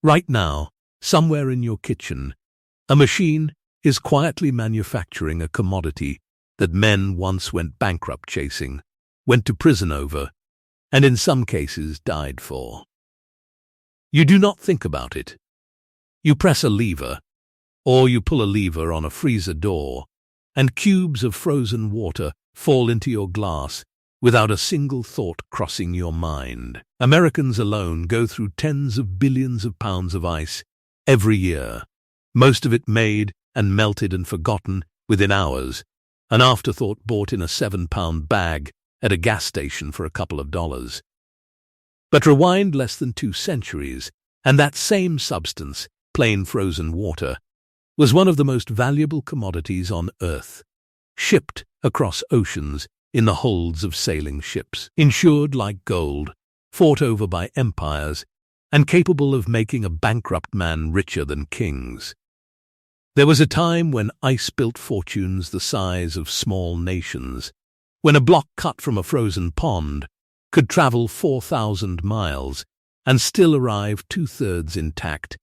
Right now, somewhere in your kitchen, a machine is quietly manufacturing a commodity that men once went bankrupt chasing, went to prison over, and in some cases died for. You do not think about it. You press a lever, or you pull a lever on a freezer door, and cubes of frozen water fall into your glass without a single thought crossing your mind. Americans alone go through tens of billions of pounds of ice every year, most of it made and melted and forgotten within hours, an afterthought bought in a 7-pound bag at a gas station for a couple of dollars. But rewind less than 2 centuries, and that same substance, plain frozen water, was one of the most valuable commodities on Earth, shipped across oceans in the holds of sailing ships, insured like gold, fought over by empires, and capable of making a bankrupt man richer than kings. There was a time when ice built fortunes the size of small nations, when a block cut from a frozen pond could travel 4,000 miles and still arrive 2/3 intact,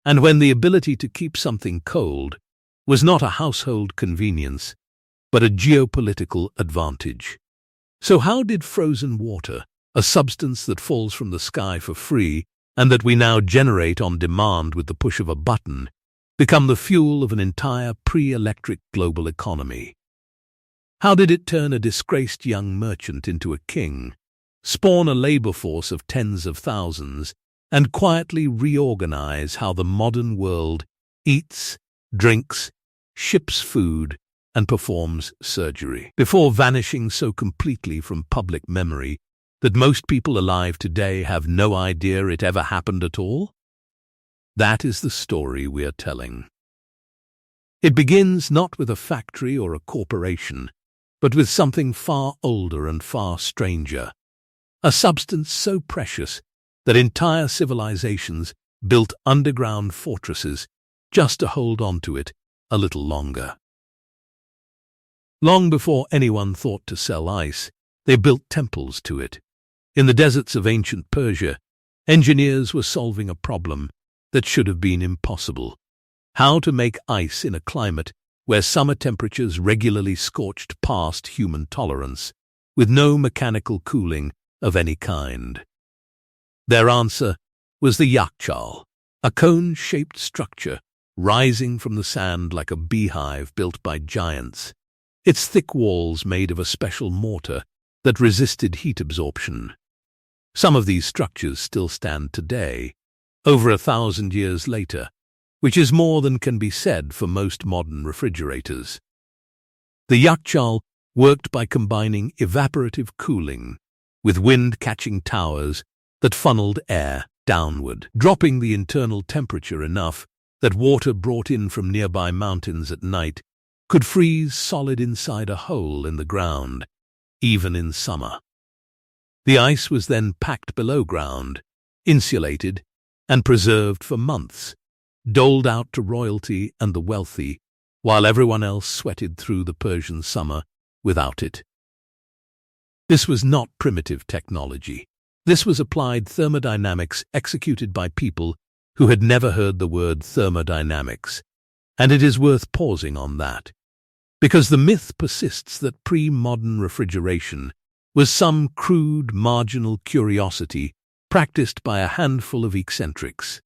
and when the ability to keep something cold was not a household convenience, but a geopolitical advantage. So how did frozen water, a substance that falls from the sky for free and that we now generate on demand with the push of a button, become the fuel of an entire pre-electric global economy? How did it turn a disgraced young merchant into a king, spawn a labor force of tens of thousands, and quietly reorganize how the modern world eats, drinks, ships food, and performs surgery, before vanishing so completely from public memory that most people alive today have no idea it ever happened at all? That is the story we are telling. It begins not with a factory or a corporation, but with something far older and far stranger, a substance so precious that entire civilizations built underground fortresses just to hold on to it a little longer. Long before anyone thought to sell ice, they built temples to it. In the deserts of ancient Persia, engineers were solving a problem that should have been impossible: how to make ice in a climate where summer temperatures regularly scorched past human tolerance, with no mechanical cooling of any kind. Their answer was the yakhchal, a cone-shaped structure rising from the sand like a beehive built by giants, its thick walls made of a special mortar that resisted heat absorption. Some of these structures still stand today, over 1,000 years later, which is more than can be said for most modern refrigerators. The yakhchal worked by combining evaporative cooling with wind-catching towers that funneled air downward, dropping the internal temperature enough that water brought in from nearby mountains at night could freeze solid inside a hole in the ground, even in summer. The ice was then packed below ground, insulated, and preserved for months, doled out to royalty and the wealthy, while everyone else sweated through the Persian summer without it. This was not primitive technology. This was applied thermodynamics executed by people who had never heard the word thermodynamics, and it is worth pausing on that, because the myth persists that pre-modern refrigeration was some crude, marginal curiosity practiced by a handful of eccentrics.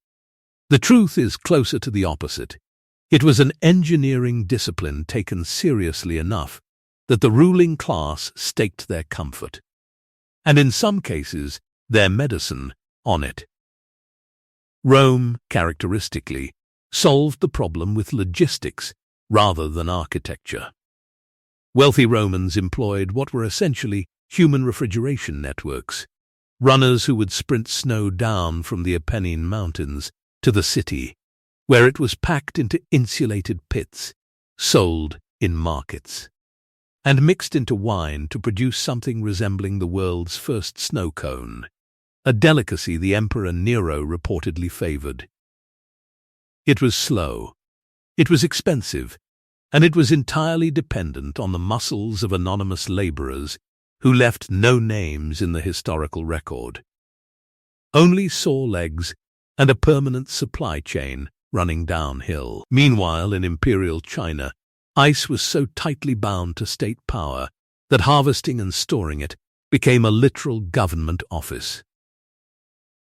The truth is closer to the opposite. It was an engineering discipline taken seriously enough that the ruling class staked their comfort, and in some cases their medicine, on it. Rome, characteristically, solved the problem with logistics rather than architecture. Wealthy Romans employed what were essentially human refrigeration networks, runners who would sprint snow down from the Apennine Mountains to the city, where it was packed into insulated pits, sold in markets, and mixed into wine to produce something resembling the world's first snow cone, a delicacy the Emperor Nero reportedly favored. It was slow, it was expensive, and it was entirely dependent on the muscles of anonymous laborers who left no names in the historical record. Only sore legs and a permanent supply chain running downhill. Meanwhile, in imperial China, ice was so tightly bound to state power that harvesting and storing it became a literal government office.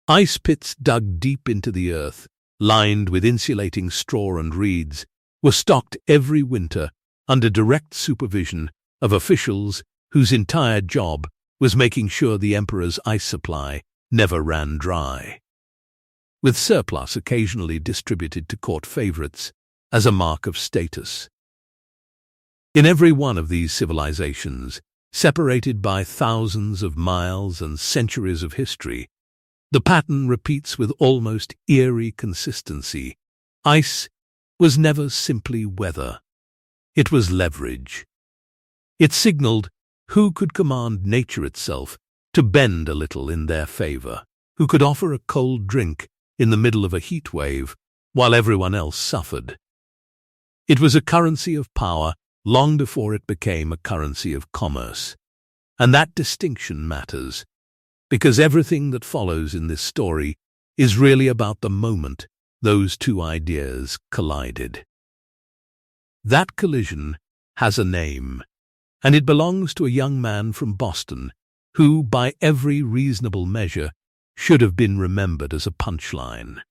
Ice pits dug deep into the earth, lined with insulating straw and reeds, were stocked every winter under direct supervision of officials whose entire job was making sure the emperor's ice supply never ran dry, with surplus occasionally distributed to court favorites as a mark of status. In every one of these civilizations, separated by thousands of miles and centuries of history, the pattern repeats with almost eerie consistency. Ice was never simply weather. It was leverage. It signaled who could command nature itself to bend a little in their favor, who could offer a cold drink in the middle of a heat wave while everyone else suffered. It was a currency of power long before it became a currency of commerce. And that distinction matters, because everything that follows in this story is really about the moment those two ideas collided. That collision has a name, and it belongs to a young man from Boston who, by every reasonable measure, should have been remembered as a punchline.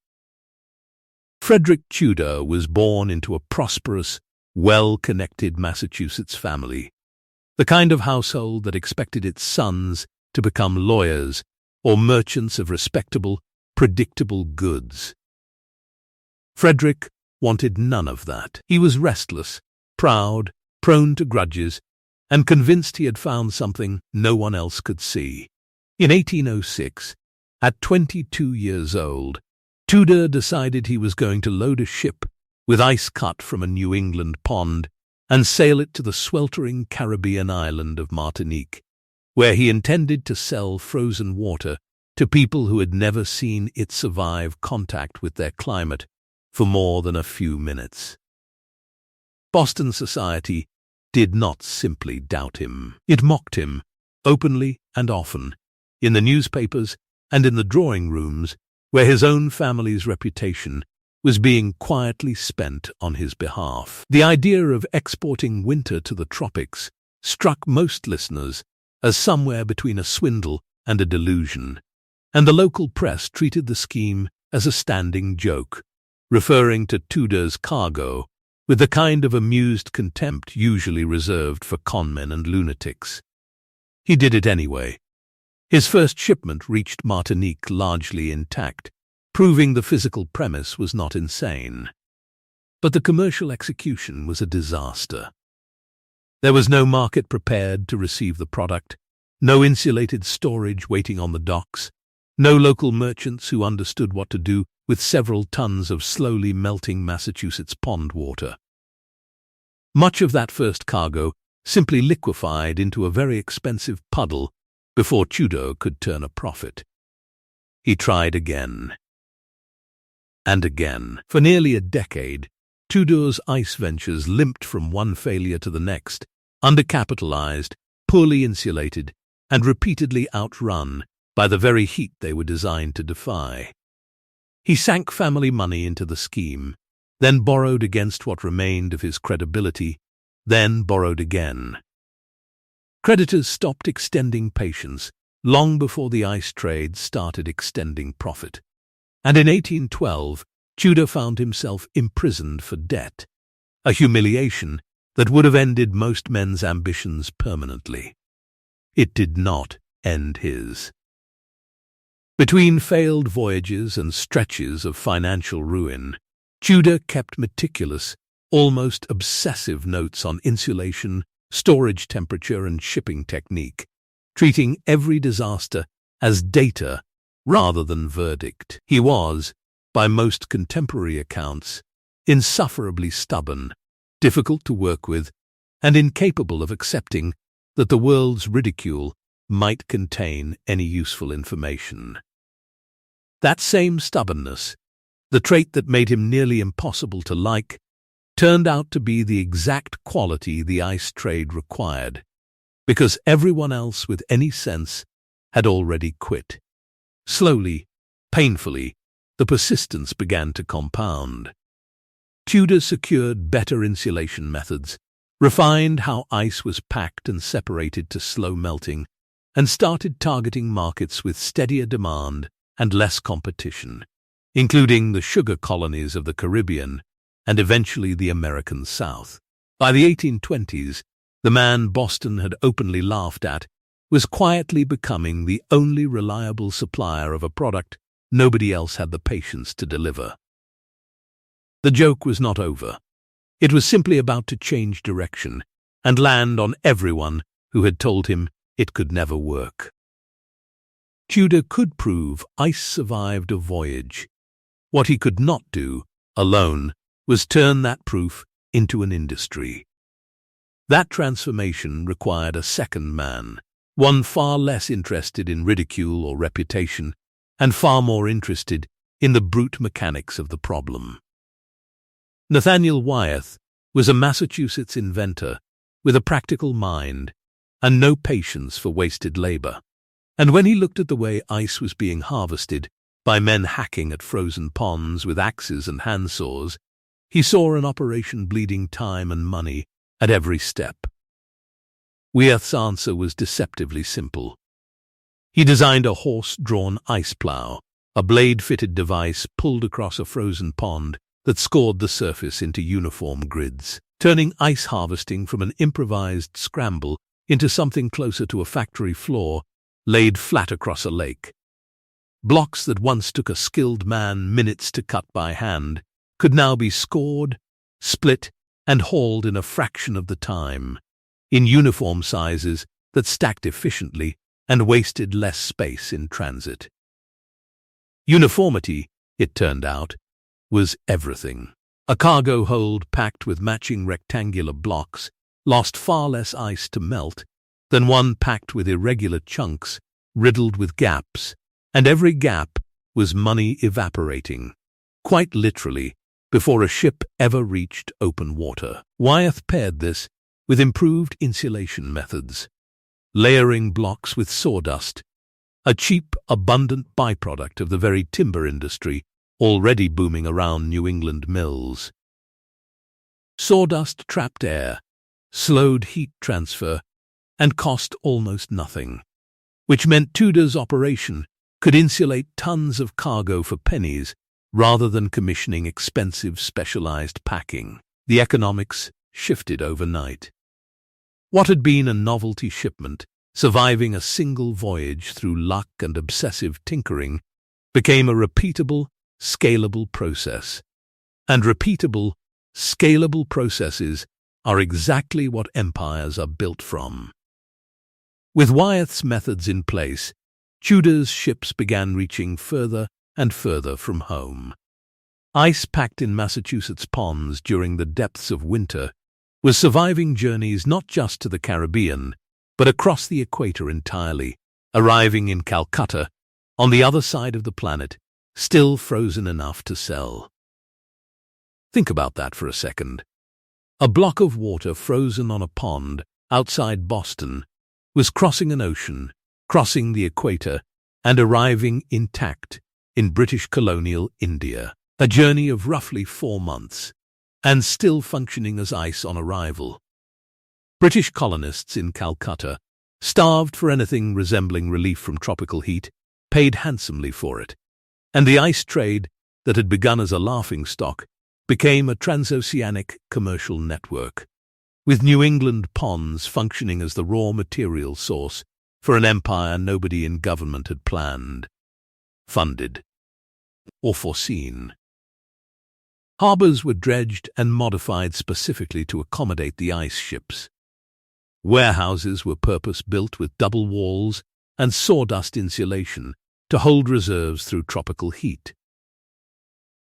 Frederick Tudor was born into a prosperous, well-connected Massachusetts family, the kind of household that expected its sons to become lawyers or merchants of respectable, predictable goods. Frederick wanted none of that. He was restless, proud, prone to grudges, and convinced he had found something no one else could see. In 1806, at 22 years old, Tudor decided he was going to load a ship with ice cut from a New England pond and sail it to the sweltering Caribbean island of Martinique, where he intended to sell frozen water to people who had never seen it survive contact with their climate for more than a few minutes. Boston society did not simply doubt him. It mocked him, openly and often, in the newspapers and in the drawing rooms where his own family's reputation was being quietly spent on his behalf. The idea of exporting winter to the tropics struck most listeners as somewhere between a swindle and a delusion, and the local press treated the scheme as a standing joke, referring to Tudor's cargo with the kind of amused contempt usually reserved for conmen and lunatics. He did it anyway. His first shipment reached Martinique largely intact, proving the physical premise was not insane. But the commercial execution was a disaster. There was no market prepared to receive the product, no insulated storage waiting on the docks, no local merchants who understood what to do with several tons of slowly melting Massachusetts pond water. Much of that first cargo simply liquefied into a very expensive puddle before Tudor could turn a profit. He tried again. And again. For nearly a decade, Tudor's ice ventures limped from one failure to the next, undercapitalized, poorly insulated, and repeatedly outrun by the very heat they were designed to defy. He sank family money into the scheme, then borrowed against what remained of his credibility, then borrowed again. Creditors stopped extending patience long before the ice trade started extending profit. And in 1812, Tudor found himself imprisoned for debt, a humiliation that would have ended most men's ambitions permanently. It did not end his. Between failed voyages and stretches of financial ruin, Tudor kept meticulous, almost obsessive notes on insulation, storage temperature, and shipping technique, treating every disaster as data rather than verdict. He was, by most contemporary accounts, insufferably stubborn, difficult to work with, and incapable of accepting that the world's ridicule might contain any useful information. That same stubbornness, the trait that made him nearly impossible to like, turned out to be the exact quality the ice trade required, because everyone else with any sense had already quit. Slowly, painfully, the persistence began to compound. Tudor secured better insulation methods, refined how ice was packed and separated to slow melting, and started targeting markets with steadier demand and less competition, including the sugar colonies of the Caribbean and eventually the American South. By the 1820s, the man Boston had openly laughed at was quietly becoming the only reliable supplier of a product nobody else had the patience to deliver. The joke was not over. It was simply about to change direction and land on everyone who had told him it could never work. Tudor could prove ice survived a voyage. What he could not do, alone, was turn that proof into an industry. That transformation required a second man, one far less interested in ridicule or reputation, and far more interested in the brute mechanics of the problem. Nathaniel Wyeth was a Massachusetts inventor with a practical mind and no patience for wasted labor. And when he looked at the way ice was being harvested by men hacking at frozen ponds with axes and handsaws, he saw an operation bleeding time and money at every step. Wyeth's answer was deceptively simple. He designed a horse-drawn ice plow, a blade-fitted device pulled across a frozen pond that scored the surface into uniform grids, turning ice harvesting from an improvised scramble into something closer to a factory floor laid flat across a lake. Blocks that once took a skilled man minutes to cut by hand could now be scored, split, and hauled in a fraction of the time, in uniform sizes that stacked efficiently and wasted less space in transit. Uniformity, it turned out, was everything. A cargo hold packed with matching rectangular blocks lost far less ice to melt than one packed with irregular chunks riddled with gaps, and every gap was money evaporating, quite literally, before a ship ever reached open water. Wyeth paired this with improved insulation methods, layering blocks with sawdust, a cheap, abundant byproduct of the very timber industry already booming around New England mills. Sawdust trapped air, slowed heat transfer, and cost almost nothing, which meant Tudor's operation could insulate tons of cargo for pennies rather than commissioning expensive specialized packing. The economics shifted overnight. What had been a novelty shipment, surviving a single voyage through luck and obsessive tinkering, became a repeatable, scalable process. And repeatable, scalable processes are exactly what empires are built from. With Wyeth's methods in place, Tudor's ships began reaching further and further from home. Ice packed in Massachusetts ponds during the depths of winter was surviving journeys not just to the Caribbean, but across the equator entirely, arriving in Calcutta, on the other side of the planet, still frozen enough to sell. Think about that for a second. A block of water frozen on a pond outside Boston was crossing an ocean, crossing the equator, and arriving intact in British colonial India, a journey of roughly 4 months, and still functioning as ice on arrival. British colonists in Calcutta, starved for anything resembling relief from tropical heat, paid handsomely for it, and the ice trade that had begun as a laughingstock became a transoceanic commercial network, with New England ponds functioning as the raw material source for an empire nobody in government had planned, funded, or foreseen. Harbors were dredged and modified specifically to accommodate the ice ships. Warehouses were purpose-built with double walls and sawdust insulation to hold reserves through tropical heat.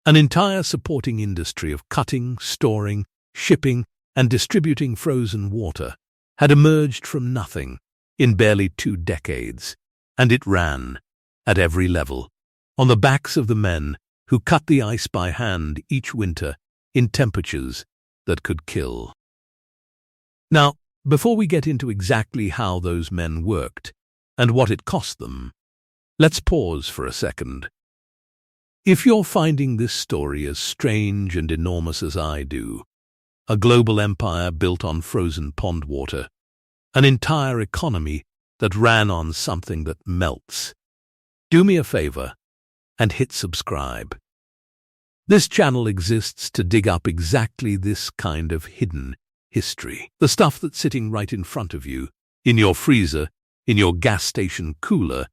An entire supporting industry of cutting, storing, shipping, and distributing frozen water had emerged from nothing in barely 2 decades, and it ran, at every level, on the backs of the men who cut the ice by hand each winter in temperatures that could kill. Now, before we get into exactly how those men worked and what it cost them, let's pause for a second. If you're finding this story as strange and enormous as I do, a global empire built on frozen pond water, an entire economy that ran on something that melts, do me a favor and hit subscribe. This channel exists to dig up exactly this kind of hidden history. The stuff that's sitting right in front of you, in your freezer, in your gas station cooler,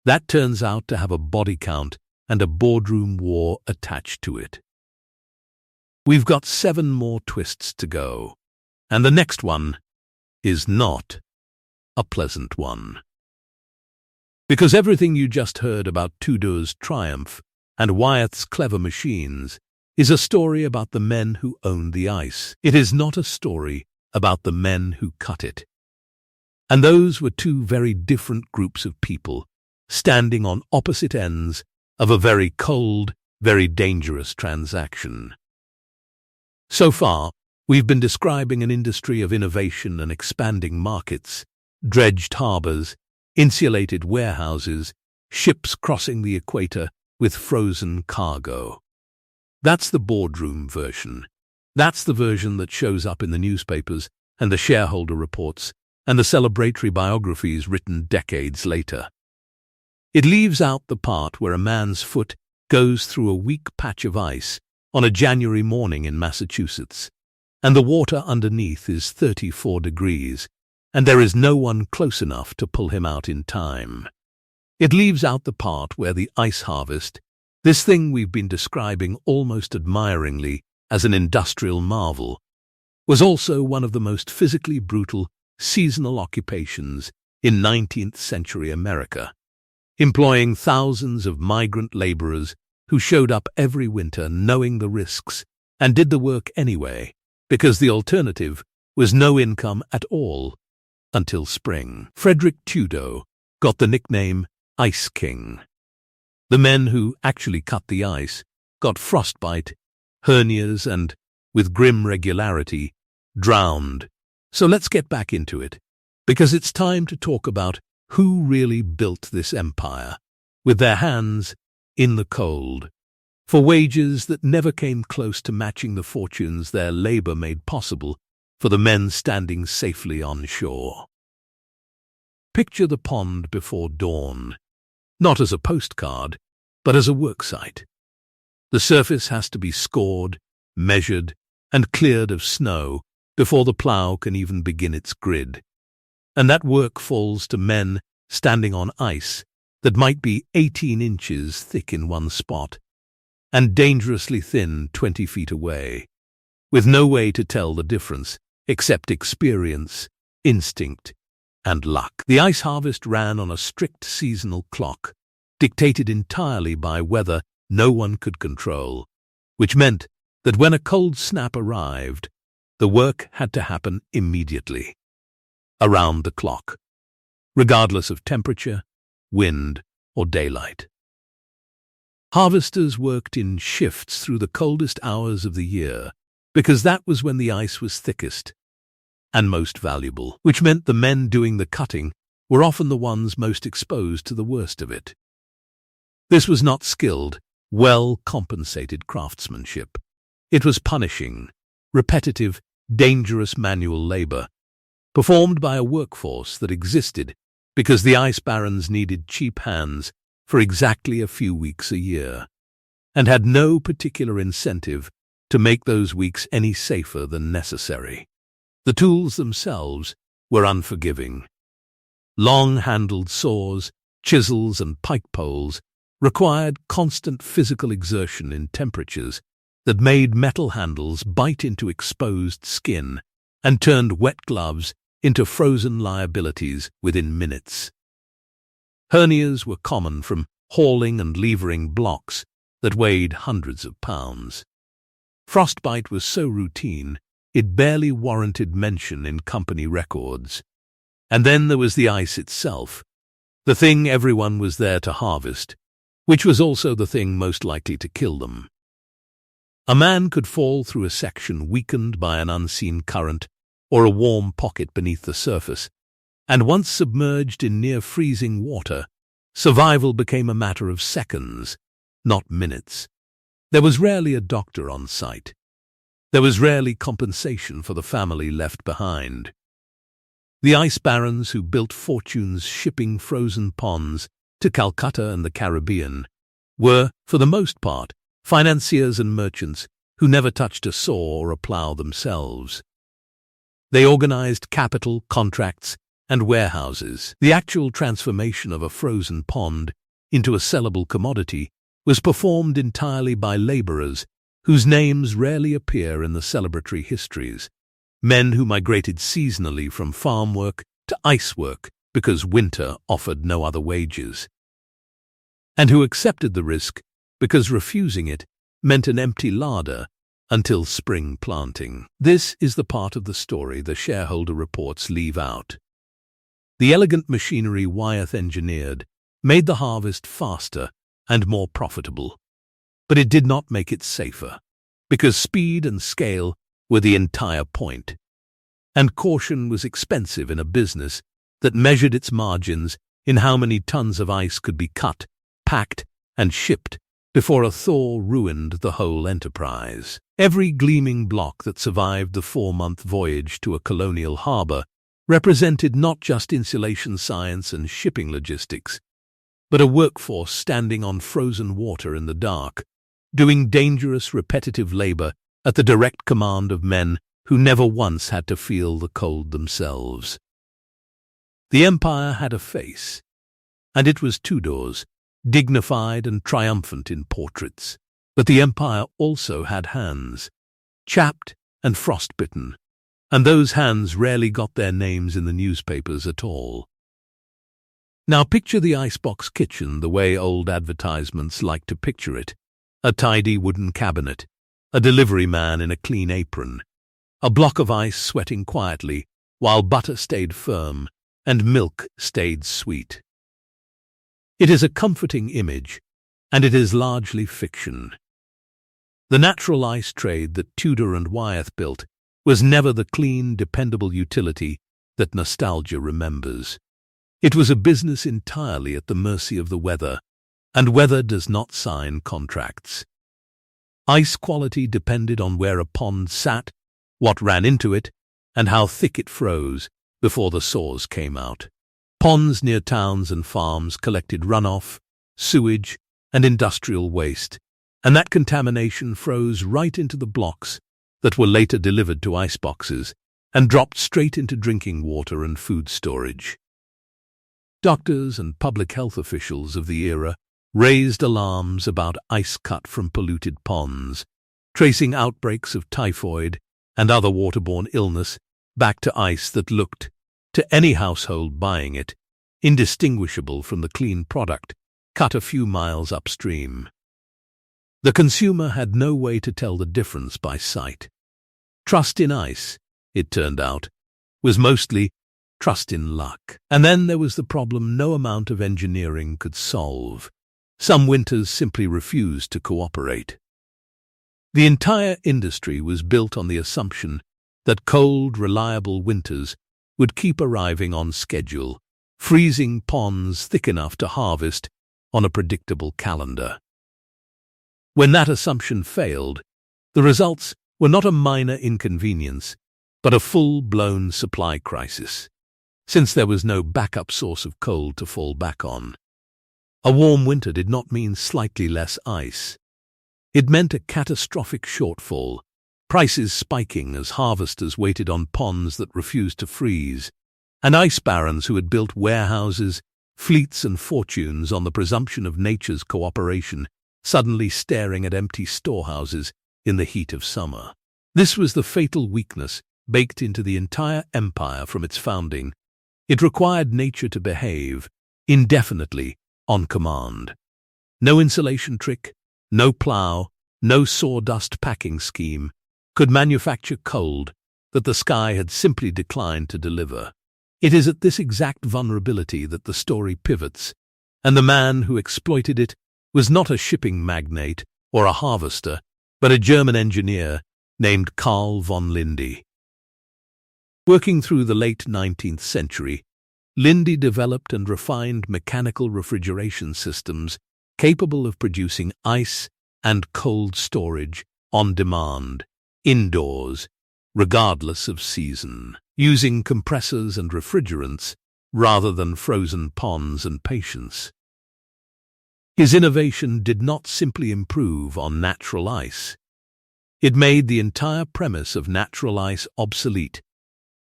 that turns out to have a body count and a boardroom war attached to it. We've got 7 more twists to go, and the next one is not a pleasant one. Because everything you just heard about Tudor's triumph and Wyeth's clever machines is a story about the men who owned the ice. It is not a story about the men who cut it. And those were 2 very different groups of people, standing on opposite ends of a very cold, very dangerous transaction. So far, we've been describing an industry of innovation and expanding markets, dredged harbors, insulated warehouses, ships crossing the equator with frozen cargo. That's the boardroom version. That's the version that shows up in the newspapers and the shareholder reports and the celebratory biographies written decades later. It leaves out the part where a man's foot goes through a weak patch of ice on a January morning in Massachusetts, and the water underneath is 34 degrees, and there is no one close enough to pull him out in time. It leaves out the part where the ice harvest, this thing we've been describing almost admiringly as an industrial marvel, was also one of the most physically brutal seasonal occupations in 19th century America, employing thousands of migrant laborers who showed up every winter knowing the risks and did the work anyway, because the alternative was no income at all until spring. Frederick Tudor got the nickname Ice King. The men who actually cut the ice got frostbite, hernias, and, with grim regularity, drowned. So let's get back into it, because it's time to talk about who really built this empire, with their hands in the cold, for wages that never came close to matching the fortunes their labor made possible for the men standing safely on shore. Picture the pond before dawn, not as a postcard, but as a worksite. The surface has to be scored, measured, and cleared of snow before the plow can even begin its grid. And that work falls to men standing on ice that might be 18 inches thick in one spot and dangerously thin 20 feet away, with no way to tell the difference except experience, instinct, and luck. The ice harvest ran on a strict seasonal clock, dictated entirely by weather no one could control, which meant that when a cold snap arrived, the work had to happen immediately, around the clock, regardless of temperature, wind, or daylight. Harvesters worked in shifts through the coldest hours of the year because that was when the ice was thickest and most valuable, which meant the men doing the cutting were often the ones most exposed to the worst of it. This was not skilled, well-compensated craftsmanship. It was punishing, repetitive, dangerous manual labor, performed by a workforce that existed because the ice barons needed cheap hands for exactly a few weeks a year, and had no particular incentive to make those weeks any safer than necessary. The tools themselves were unforgiving. Long-handled saws, chisels, and pike poles required constant physical exertion in temperatures that made metal handles bite into exposed skin and turned wet gloves into frozen liabilities within minutes. Hernias were common from hauling and levering blocks that weighed hundreds of pounds. Frostbite was so routine, it barely warranted mention in company records. And then there was the ice itself, the thing everyone was there to harvest, which was also the thing most likely to kill them. A man could fall through a section weakened by an unseen current or a warm pocket beneath the surface, and once submerged in near-freezing water, survival became a matter of seconds, not minutes. There was rarely a doctor on site. There was rarely compensation for the family left behind. The ice barons who built fortunes shipping frozen ponds to Calcutta and the Caribbean were, for the most part, financiers and merchants who never touched a saw or a plough themselves. They organized capital, contracts, and warehouses. The actual transformation of a frozen pond into a sellable commodity was performed entirely by laborers whose names rarely appear in the celebratory histories, men who migrated seasonally from farm work to ice work because winter offered no other wages, and who accepted the risk because refusing it meant an empty larder until spring planting. This is the part of the story the shareholder reports leave out. The elegant machinery Wyeth engineered made the harvest faster and more profitable, but it did not make it safer, because speed and scale were the entire point, and caution was expensive in a business that measured its margins in how many tons of ice could be cut, packed, and shipped before a thaw ruined the whole enterprise. Every gleaming block that survived the 4-month voyage to a colonial harbor represented not just insulation science and shipping logistics, but a workforce standing on frozen water in the dark, doing dangerous, repetitive labor at the direct command of men who never once had to feel the cold themselves. The empire had a face, and it was Tudor's, dignified and triumphant in portraits. But the empire also had hands, chapped and frostbitten, and those hands rarely got their names in the newspapers at all. Now picture the Icebox kitchen the way old advertisements like to picture it: a tidy wooden cabinet, a delivery man in a clean apron, a block of ice sweating quietly while butter stayed firm and milk stayed sweet. It is a comforting image, and it is largely fiction. The natural ice trade that Tudor and Wyeth built was never the clean, dependable utility that nostalgia remembers. It was a business entirely at the mercy of the weather, and weather does not sign contracts. Ice quality depended on where a pond sat, what ran into it, and how thick it froze before the saws came out. Ponds near towns and farms collected runoff, sewage, and industrial waste, and that contamination froze right into the blocks that were later delivered to iceboxes and dropped straight into drinking water and food storage. Doctors and public health officials of the era raised alarms about ice cut from polluted ponds, tracing outbreaks of typhoid and other waterborne illness back to ice that looked, to any household buying it, indistinguishable from the clean product cut a few miles upstream. The consumer had no way to tell the difference by sight. Trust in ice, it turned out, was mostly trust in luck. And then there was the problem no amount of engineering could solve. Some winters simply refused to cooperate. The entire industry was built on the assumption that cold, reliable winters would keep arriving on schedule, freezing ponds thick enough to harvest on a predictable calendar. When that assumption failed, the results were not a minor inconvenience, but a full-blown supply crisis, since there was no backup source of cold to fall back on. A warm winter did not mean slightly less ice. It meant a catastrophic shortfall, prices spiking as harvesters waited on ponds that refused to freeze, and ice barons who had built warehouses, fleets and fortunes on the presumption of nature's cooperation suddenly staring at empty storehouses in the heat of summer. This was the fatal weakness baked into the entire empire from its founding. It required nature to behave indefinitely on command. No insulation trick, no plough, no sawdust packing scheme could manufacture cold that the sky had simply declined to deliver. It is at this exact vulnerability that the story pivots, and the man who exploited it was not a shipping magnate or a harvester, but a German engineer named Carl von Linde. Working through the late 19th century, Linde developed and refined mechanical refrigeration systems capable of producing ice and cold storage on demand, indoors, regardless of season, using compressors and refrigerants rather than frozen ponds and patience. His innovation did not simply improve on natural ice. It made the entire premise of natural ice obsolete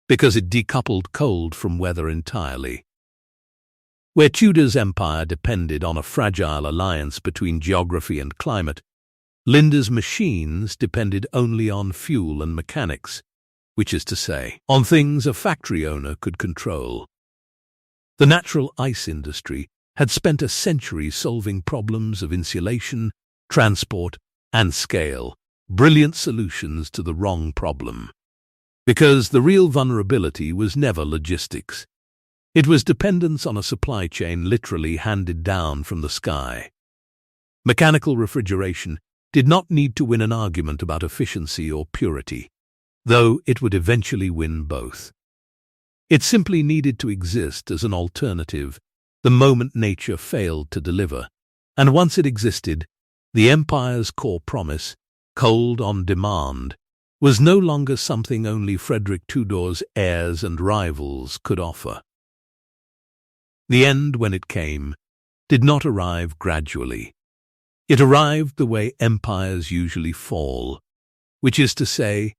because it decoupled cold from weather entirely. Where Tudor's empire depended on a fragile alliance between geography and climate, Linda's machines depended only on fuel and mechanics, which is to say, on things a factory owner could control. The natural ice industry had spent a century solving problems of insulation, transport, and scale, brilliant solutions to the wrong problem. Because the real vulnerability was never logistics. It was dependence on a supply chain literally handed down from the sky. Mechanical refrigeration did not need to win an argument about efficiency or purity, though it would eventually win both. It simply needed to exist as an alternative the moment nature failed to deliver, and once it existed, the empire's core promise, cold on demand, was no longer something only Frederick Tudor's heirs and rivals could offer. The end, when it came, did not arrive gradually. It arrived the way empires usually fall, which is to say,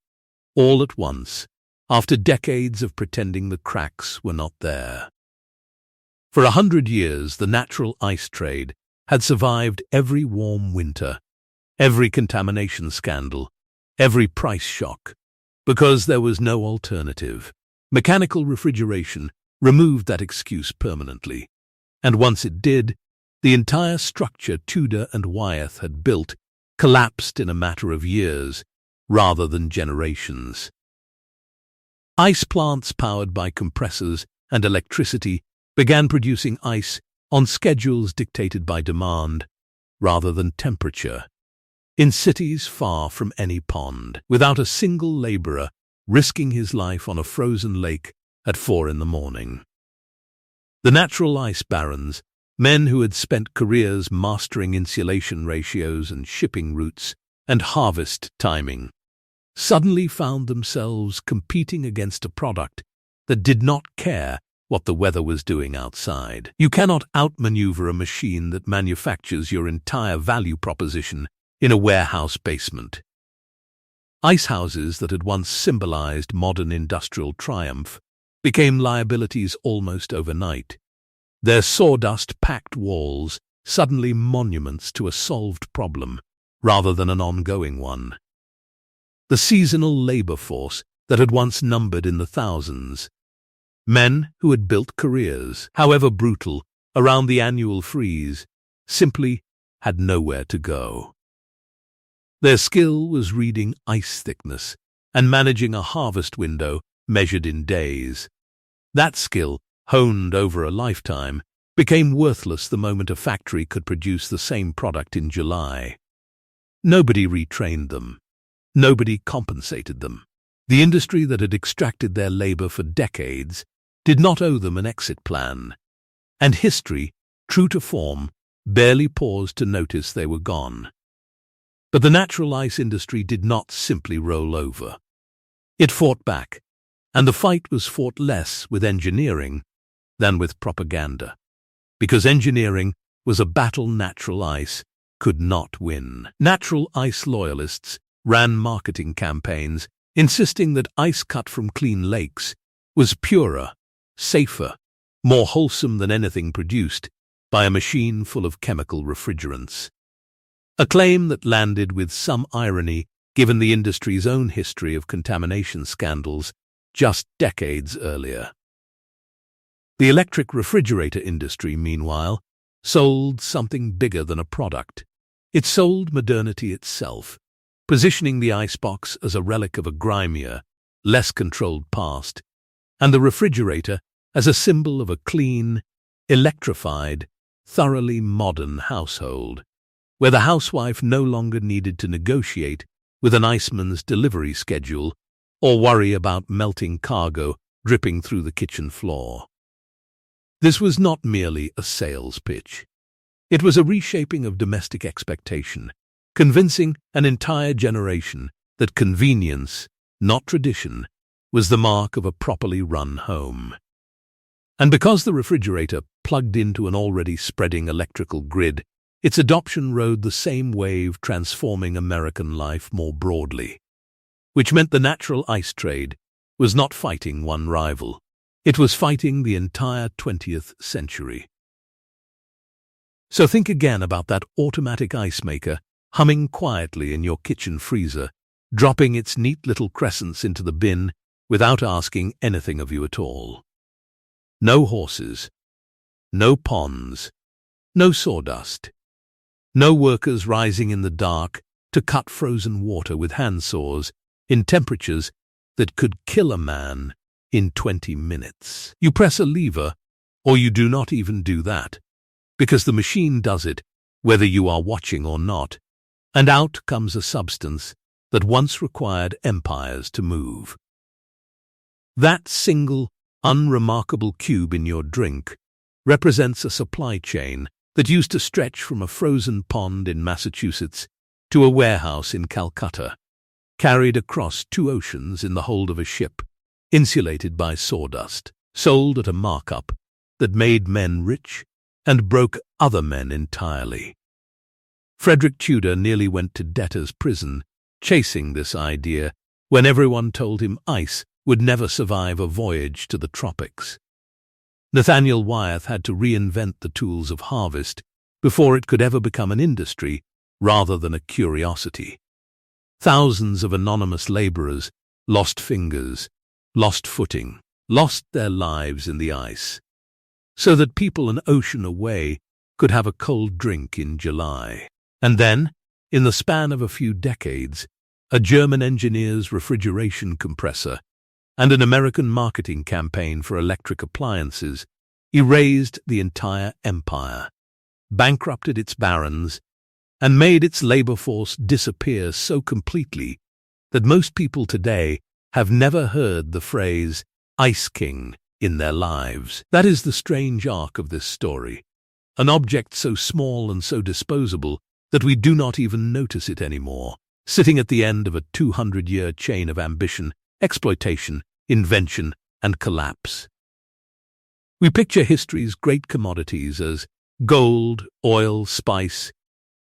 all at once, after decades of pretending the cracks were not there. For 100 years, the natural ice trade had survived every warm winter, every contamination scandal, every price shock, because there was no alternative. Mechanical refrigeration removed that excuse permanently, and once it did, the entire structure Tudor and Wyeth had built collapsed in a matter of years rather than generations. Ice plants powered by compressors and electricity began producing ice on schedules dictated by demand rather than temperature, in cities far from any pond, without a single laborer risking his life on a frozen lake at 4 a.m. The natural ice barons, men who had spent careers mastering insulation ratios and shipping routes and harvest timing, suddenly found themselves competing against a product that did not care what the weather was doing outside. You cannot outmaneuver a machine that manufactures your entire value proposition in a warehouse basement. Ice houses that had once symbolized modern industrial triumph became liabilities almost overnight, their sawdust-packed walls suddenly monuments to a solved problem rather than an ongoing one. The seasonal labor force that had once numbered in the thousands, men who had built careers, however brutal, around the annual freeze, simply had nowhere to go. Their skill was reading ice thickness and managing a harvest window measured in days. That skill, honed over a lifetime, became worthless the moment a factory could produce the same product in July. Nobody retrained them. Nobody compensated them. The industry that had extracted their labor for decades did not owe them an exit plan, and history, true to form, barely paused to notice they were gone. But the natural ice industry did not simply roll over. It fought back, and the fight was fought less with engineering than with propaganda, because engineering was a battle natural ice could not win. Natural ice loyalists ran marketing campaigns insisting that ice cut from clean lakes was purer, safer, more wholesome than anything produced by a machine full of chemical refrigerants. A claim that landed with some irony given the industry's own history of contamination scandals just decades earlier. The electric refrigerator industry, meanwhile, sold something bigger than a product. It sold modernity itself, positioning the Icebox as a relic of a grimier, less controlled past, and the refrigerator as a symbol of a clean, electrified, thoroughly modern household, where the housewife no longer needed to negotiate with an iceman's delivery schedule or worry about melting cargo dripping through the kitchen floor. This was not merely a sales pitch. It was a reshaping of domestic expectation, convincing an entire generation that convenience, not tradition, was the mark of a properly run home. And because the refrigerator plugged into an already spreading electrical grid, its adoption rode the same wave, transforming American life more broadly. Which meant the natural ice trade was not fighting one rival. It was fighting the entire 20th century. So think again about that automatic ice maker humming quietly in your kitchen freezer, dropping its neat little crescents into the bin without asking anything of you at all. No horses, no ponds, no sawdust, no workers rising in the dark to cut frozen water with handsaws in temperatures that could kill a man in 20 minutes. You press a lever, or you do not even do that, because the machine does it, whether you are watching or not, and out comes a substance that once required empires to move. That single, unremarkable cube in your drink represents a supply chain that used to stretch from a frozen pond in Massachusetts to a warehouse in Calcutta, carried across 2 oceans in the hold of a ship, insulated by sawdust, sold at a markup that made men rich and broke other men entirely. Frederick Tudor nearly went to debtor's prison chasing this idea when everyone told him ice would never survive a voyage to the tropics. Nathaniel Wyeth had to reinvent the tools of harvest before it could ever become an industry rather than a curiosity. Thousands of anonymous laborers lost fingers, lost footing, lost their lives in the ice, so that people an ocean away could have a cold drink in July. And then, in the span of a few decades, a German engineer's refrigeration compressor and an American marketing campaign for electric appliances erased the entire empire, bankrupted its barons, and made its labor force disappear so completely that most people today have never heard the phrase Ice King in their lives. That is the strange arc of this story, an object so small and so disposable that we do not even notice it anymore, sitting at the end of a 200-year chain of ambition, exploitation, invention, and collapse. We picture history's great commodities as gold, oil, spice,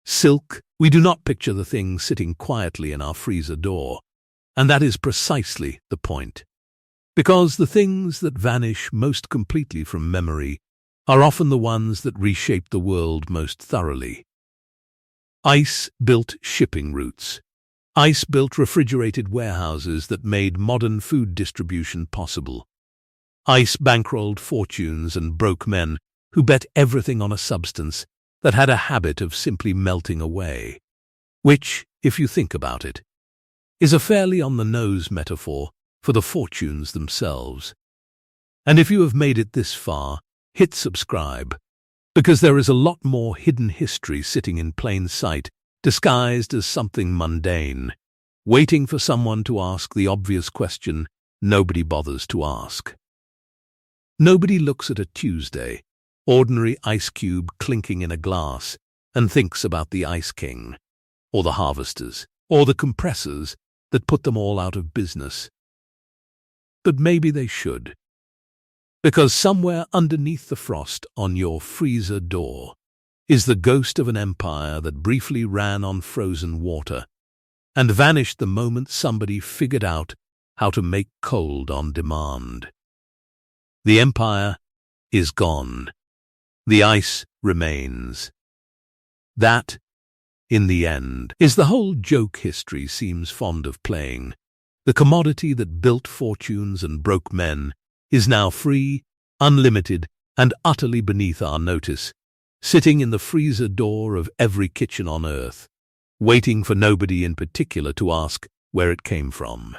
silk. We do not picture the things sitting quietly in our freezer door, and that is precisely the point. Because the things that vanish most completely from memory are often the ones that reshape the world most thoroughly. Ice built shipping routes. Ice built refrigerated warehouses that made modern food distribution possible. Ice bankrolled fortunes and broke men who bet everything on a substance that had a habit of simply melting away, which, if you think about it, is a fairly on-the-nose metaphor for the fortunes themselves. And if you have made it this far, hit subscribe, because there is a lot more hidden history sitting in plain sight, disguised as something mundane, waiting for someone to ask the obvious question nobody bothers to ask. Nobody looks at a Tuesday, ordinary ice cube clinking in a glass, and thinks about the Ice King, or the harvesters, or the compressors that put them all out of business. But maybe they should. Because somewhere underneath the frost on your freezer door is the ghost of an empire that briefly ran on frozen water and vanished the moment somebody figured out how to make cold on demand. The empire is gone. The ice remains. That, in the end, is the whole joke history seems fond of playing. The commodity that built fortunes and broke men is now free, unlimited, and utterly beneath our notice, sitting in the freezer door of every kitchen on earth, waiting for nobody in particular to ask where it came from.